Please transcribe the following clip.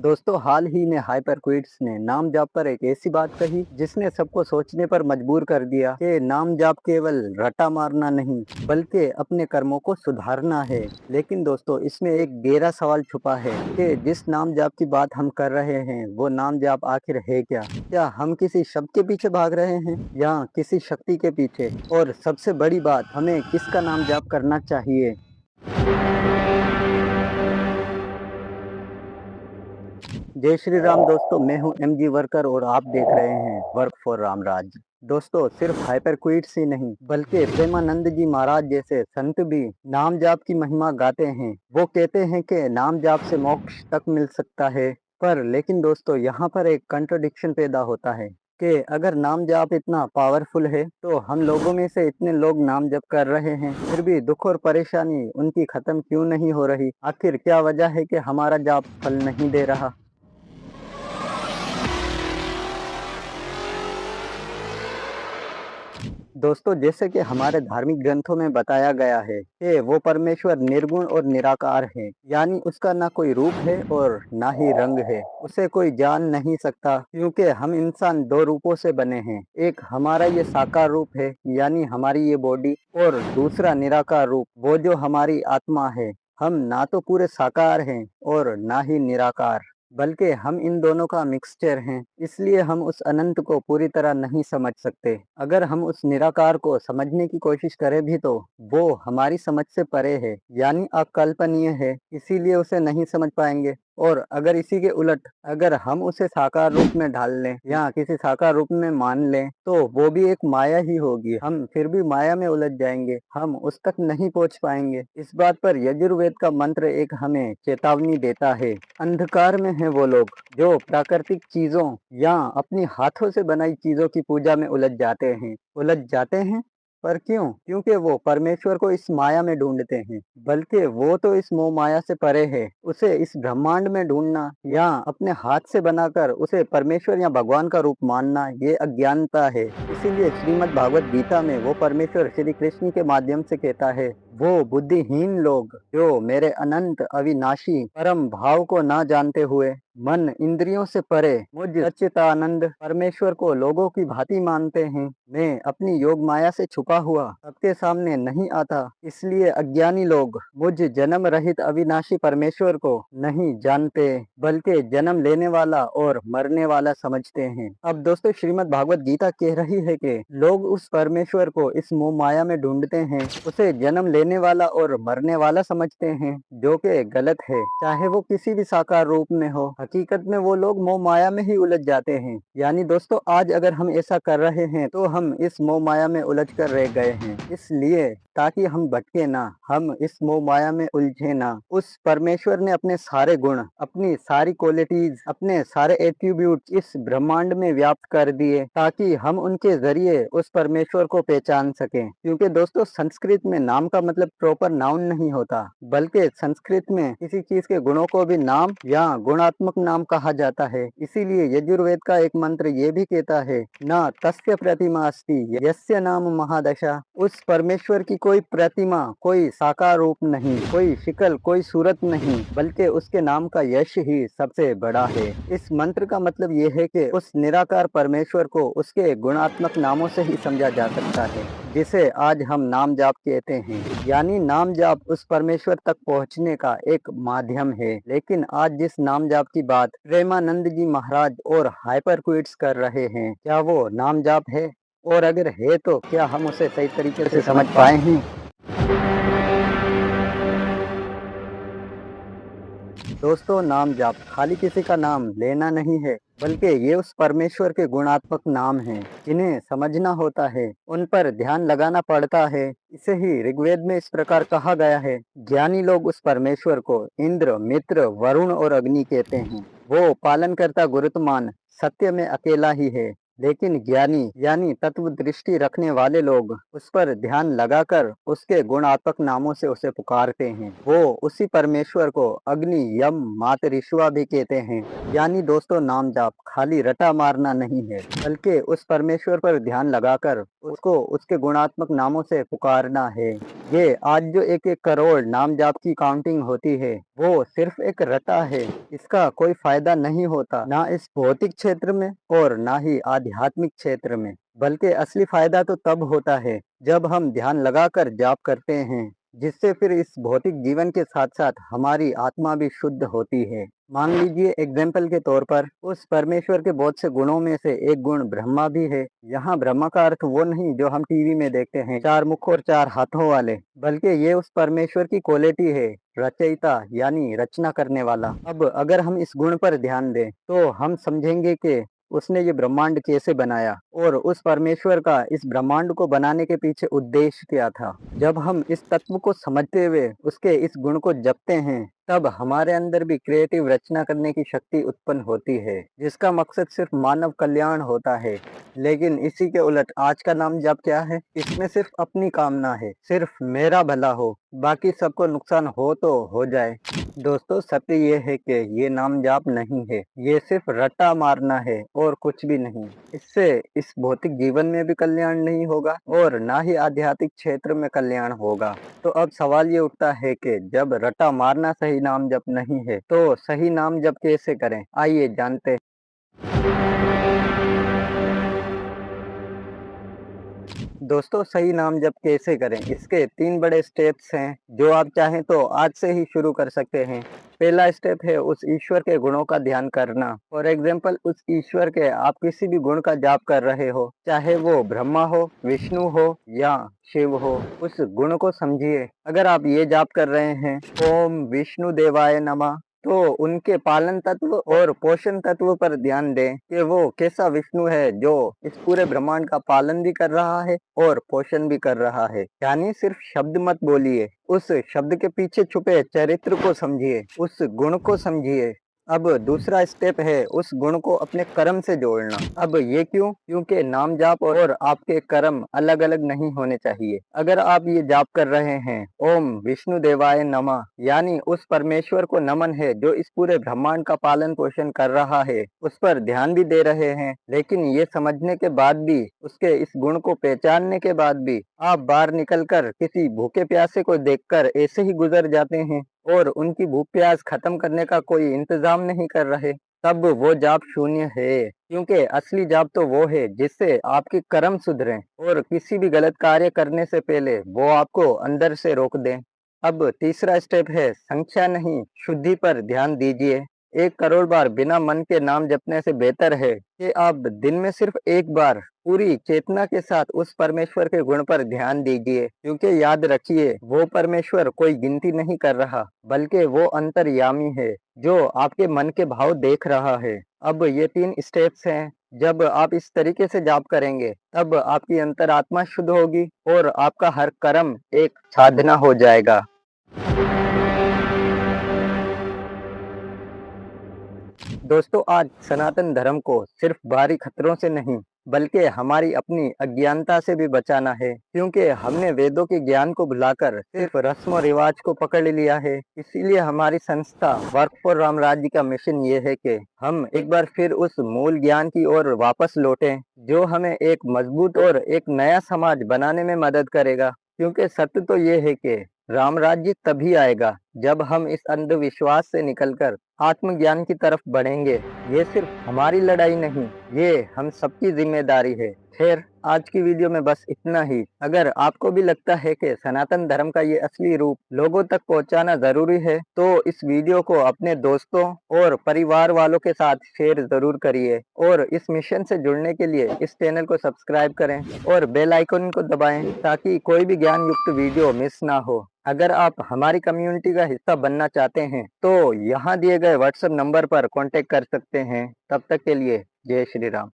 दोस्तों, हाल ही में हाइपरक्विड्स ने नाम जाप पर एक ऐसी बात कही जिसने सबको सोचने पर मजबूर कर दिया कि नाम जाप केवल रटा मारना नहीं बल्कि अपने कर्मों को सुधारना है। लेकिन दोस्तों, इसमें एक गहरा सवाल छुपा है कि जिस नाम जाप की बात हम कर रहे हैं वो नाम जाप आखिर है क्या? क्या हम किसी शब्द के पीछे भाग रहे हैं या किसी शक्ति के पीछे? और सबसे बड़ी बात, हमें किसका नाम जाप करना चाहिए? जय श्री राम दोस्तों, मैं हूं एमजी वर्कर और आप देख रहे हैं वर्क फॉर रामराज। दोस्तों, सिर्फ हाइपरक्विड्स ही नहीं बल्कि प्रेमानंद जी महाराज जैसे संत भी नाम जाप की महिमा गाते हैं। वो कहते हैं कि नाम जाप से मोक्ष तक मिल सकता है। पर लेकिन दोस्तों, यहाँ पर एक कंट्रोडिक्शन पैदा होता है कि अगर नाम जाप इतना पावरफुल है तो हम लोगों में से इतने लोग नाम जप कर रहे हैं, फिर भी दुख और परेशानी उनकी खत्म क्यों नहीं हो रही? आखिर क्या वजह है कि हमारा जाप फल नहीं दे रहा? दोस्तों, जैसे कि हमारे धार्मिक ग्रंथों में बताया गया है कि वो परमेश्वर निर्गुण और निराकार है, यानी उसका ना कोई रूप है और ना ही रंग है। उसे कोई जान नहीं सकता क्योंकि हम इंसान दो रूपों से बने हैं। एक हमारा ये साकार रूप है, यानी हमारी ये बॉडी, और दूसरा निराकार रूप, वो जो हमारी आत्मा है। हम ना तो पूरे साकार हैं और ना ही निराकार, बल्कि हम इन दोनों का मिक्सचर हैं। इसलिए हम उस अनंत को पूरी तरह नहीं समझ सकते। अगर हम उस निराकार को समझने की कोशिश करें भी तो वो हमारी समझ से परे है, यानी अकल्पनीय है, इसीलिए उसे नहीं समझ पाएंगे। और अगर इसी के उलट अगर हम उसे साकार रूप में ढाल लें या किसी साकार रूप में मान लें तो वो भी एक माया ही होगी। हम फिर भी माया में उलझ जाएंगे, हम उस तक नहीं पहुंच पाएंगे। इस बात पर यजुर्वेद का मंत्र एक हमें चेतावनी देता है। अंधकार में है वो लोग जो प्राकृतिक चीजों या अपनी हाथों से बनाई चीजों की पूजा में उलझ जाते हैं। पर क्यों? क्योंकि वो परमेश्वर को इस माया में ढूंढते हैं, बल्कि वो तो इस मोह माया से परे है। उसे इस ब्रह्मांड में ढूंढना या अपने हाथ से बनाकर उसे परमेश्वर या भगवान का रूप मानना, ये अज्ञानता है। इसीलिए श्रीमद् भागवत गीता में वो परमेश्वर श्री कृष्ण के माध्यम से कहता है, वो बुद्धिहीन लोग जो मेरे अनंत अविनाशी परम भाव को ना जानते हुए मन इंद्रियों से परे मुझ सच्चिदानंद परमेश्वर को लोगों की भांति मानते हैं। मैं अपनी योग माया से छुपा हुआ सबके सामने नहीं आता, इसलिए अज्ञानी लोग मुझ जन्म रहित अविनाशी परमेश्वर को नहीं जानते बल्कि जन्म लेने वाला और मरने वाला समझते हैं। अब दोस्तों, श्रीमद् भागवत गीता कह रही है कि लोग उस परमेश्वर को इस मोह माया में ढूंढते हैं, उसे जन्म लेने वाला और मरने वाला समझते हैं, जो कि गलत है। चाहे वो किसी भी साकार रूप में हो, हकीकत में वो लोग मोह माया में ही उलझ जाते हैं। यानी दोस्तों, आज अगर हम ऐसा कर रहे हैं तो हम इस मोह माया में उलझ कर रह गए हैं। इसलिए ताकि हम भटके ना, हम इस मोह माया में उलझे ना, उस परमेश्वर ने अपने सारे गुण, अपनी सारी क्वालिटीज, अपने सारे एट्रीब्यूट इस ब्रह्मांड में व्याप्त कर दिए ताकि हम उनके जरिए उस परमेश्वर को पहचान सकें। क्योंकि दोस्तों, संस्कृत में नाम का मतलब प्रॉपर नाउन नहीं होता, बल्कि संस्कृत में किसी चीज के गुणों को भी नाम या गुणात्मक नाम कहा जाता है। इसीलिए यजुर्वेद का एक मंत्र ये भी कहता है, ना तस्य प्रतिमा अस्ति यस्य नाम महादशा। उस परमेश्वर की कोई प्रतिमा, कोई साकार रूप नहीं, कोई शिकल, कोई सूरत नहीं, बल्कि उसके नाम का यश ही सबसे बड़ा है। इस मंत्र का मतलब ये है कि उस निराकार परमेश्वर को उसके गुणात्मक नामों से ही समझा जा सकता है, जिसे आज हम नाम जाप कहते हैं। यानी नाम जाप उस परमेश्वर तक पहुंचने का एक माध्यम है। लेकिन आज जिस नाम जाप की बात प्रेमानंद जी महाराज और हाइपरक्विड्स कर रहे हैं, क्या वो नाम जाप है? और अगर है तो क्या हम उसे सही तरीके से समझ पाए हैं? दोस्तों, नाम जाप खाली किसी का नाम लेना नहीं है, बल्कि ये उस परमेश्वर के गुणात्मक नाम हैं जिन्हें समझना होता है, उन पर ध्यान लगाना पड़ता है। इसे ही ऋग्वेद में इस प्रकार कहा गया है, ज्ञानी लोग उस परमेश्वर को इंद्र, मित्र, वरुण और अग्नि कहते हैं। वो पालन करता गुरुत्मान सत्य में अकेला ही है। लेकिन ज्ञानी यानी तत्व दृष्टि रखने वाले लोग उस पर ध्यान लगाकर उसके गुणात्मक नामों से उसे पुकारते हैं। वो उसी परमेश्वर को अग्नि, यम, मात, ऋषवा भी कहते हैं। यानी दोस्तों, नाम जाप खाली रटा मारना नहीं है, बल्कि उस परमेश्वर पर ध्यान लगाकर उसको उसके गुणात्मक नामों से पुकारना है। ये आज जो 1-1 करोड़ नाम जाप की काउंटिंग होती है, वो सिर्फ एक रटा है। इसका कोई फायदा नहीं होता, ना इस भौतिक क्षेत्र में और ना ही आध्यात्मिक क्षेत्र में। बल्कि असली फायदा तो तब होता है जब हम ध्यान लगाकर जाप करते हैं, जिससे फिर इस भौतिक जीवन के साथ साथ हमारी आत्मा भी शुद्ध होती है। मान लीजिए एग्जाम्पल के तौर पर, उस परमेश्वर के बहुत से गुणों में से एक गुण ब्रह्मा भी है। यहाँ ब्रह्मा का अर्थ वो नहीं जो हम टीवी में देखते हैं, 4 मुख और 4 हाथों वाले, बल्कि ये उस परमेश्वर की क्वालिटी है, रचयिता यानी रचना करने वाला। अब अगर हम इस गुण पर ध्यान दें तो हम समझेंगे कि उसने ये ब्रह्मांड कैसे बनाया और उस परमेश्वर का इस ब्रह्मांड को बनाने के पीछे उद्देश्य क्या था। जब हम इस तत्व को समझते हुए उसके इस गुण को जपते हैं, तब हमारे अंदर भी क्रिएटिव रचना करने की शक्ति उत्पन्न होती है, जिसका मकसद सिर्फ मानव कल्याण होता है। लेकिन इसी के उलट आज का नाम जप क्या है? इसमें सिर्फ अपनी कामना है, सिर्फ मेरा भला हो, बाकी सबको नुकसान हो तो हो जाए। दोस्तों, सत्य ये है कि ये नाम जाप नहीं है, ये सिर्फ रट्टा मारना है और कुछ भी नहीं। इससे इस भौतिक जीवन में भी कल्याण नहीं होगा और ना ही आध्यात्मिक क्षेत्र में कल्याण होगा। तो अब सवाल ये उठता है कि जब रट्टा मारना सही नाम जप नहीं है, तो सही नाम जप कैसे करें? आइए जानते हैं। दोस्तों, सही नाम जप कैसे करें, इसके 3 बड़े स्टेप्स हैं जो आप चाहें तो आज से ही शुरू कर सकते हैं। पहला स्टेप है उस ईश्वर के गुणों का ध्यान करना। फॉर एग्जाम्पल, उस ईश्वर के आप किसी भी गुण का जाप कर रहे हो, चाहे वो ब्रह्मा हो, विष्णु हो या शिव हो, उस गुण को समझिए। अगर आप ये जाप कर रहे हैं ओम विष्णु देवाय नमः, तो उनके पालन तत्व और पोषण तत्व पर ध्यान दें कि वो कैसा विष्णु है जो इस पूरे ब्रह्मांड का पालन भी कर रहा है और पोषण भी कर रहा है। यानी सिर्फ शब्द मत बोलिए, उस शब्द के पीछे छुपे चरित्र को समझिए, उस गुण को समझिए। अब दूसरा स्टेप है उस गुण को अपने कर्म से जोड़ना। अब ये क्यों? क्योंकि नाम जाप और आपके कर्म अलग अलग नहीं होने चाहिए। अगर आप ये जाप कर रहे हैं ओम विष्णु देवाय नमः, यानी उस परमेश्वर को नमन है जो इस पूरे ब्रह्मांड का पालन पोषण कर रहा है, उस पर ध्यान भी दे रहे हैं, लेकिन ये समझने के बाद भी, उसके इस गुण को पहचानने के बाद भी आप बाहर निकलकर किसी भूखे प्यासे को देखकर ऐसे ही गुजर जाते हैं और उनकी भूख प्यास खत्म करने का कोई इंतजाम नहीं कर रहे, तब वो जाप शून्य है। क्योंकि असली जाप तो वो है जिससे आपके कर्म सुधरें और किसी भी गलत कार्य करने से पहले वो आपको अंदर से रोक दें। अब तीसरा स्टेप है संख्या नहीं, शुद्धि पर ध्यान दीजिए। 1 करोड़ बार बिना मन के नाम जपने से बेहतर है कि आप दिन में सिर्फ एक बार पूरी चेतना के साथ उस परमेश्वर के गुण पर ध्यान दीजिए। क्योंकि याद रखिए, वो परमेश्वर कोई गिनती नहीं कर रहा, बल्कि वो अंतर्यामी है जो आपके मन के भाव देख रहा है। अब ये 3 स्टेप्स हैं। जब आप इस तरीके से जाप करेंगे, तब आपकी अंतरात्मा शुद्ध होगी और आपका हर कर्म एक साधना हो जाएगा। दोस्तों, आज सनातन धर्म को सिर्फ बाहरी खतरों से नहीं, बल्कि हमारी अपनी अज्ञानता से भी बचाना है। क्योंकि हमने वेदों के ज्ञान को भुलाकर सिर्फ रस्म और रिवाज को पकड़ लिया है। इसीलिए हमारी संस्था वर्क फॉर राम राज्य का मिशन ये है कि हम एक बार फिर उस मूल ज्ञान की ओर वापस लौटें, जो हमें एक मजबूत और एक नया समाज बनाने में मदद करेगा। क्योंकि सत्य तो ये है कि राम राज्य तभी आएगा जब हम इस अंधविश्वास से निकलकर आत्मज्ञान की तरफ बढ़ेंगे। ये सिर्फ हमारी लड़ाई नहीं, ये हम सबकी जिम्मेदारी है। खैर, आज की वीडियो में बस इतना ही। अगर आपको भी लगता है कि सनातन धर्म का ये असली रूप लोगों तक पहुंचाना जरूरी है, तो इस वीडियो को अपने दोस्तों और परिवार वालों के साथ शेयर जरूर करिए और इस मिशन से जुड़ने के लिए इस चैनल को सब्सक्राइब करें और बेल आइकन को दबाएं ताकि कोई भी ज्ञान युक्त वीडियो मिस ना हो। अगर आप हमारी कम्युनिटी का हिस्सा बनना चाहते हैं, तो यहाँ दिए गए व्हाट्सएप नंबर पर कांटेक्ट कर सकते हैं। तब तक के लिए जय श्री राम।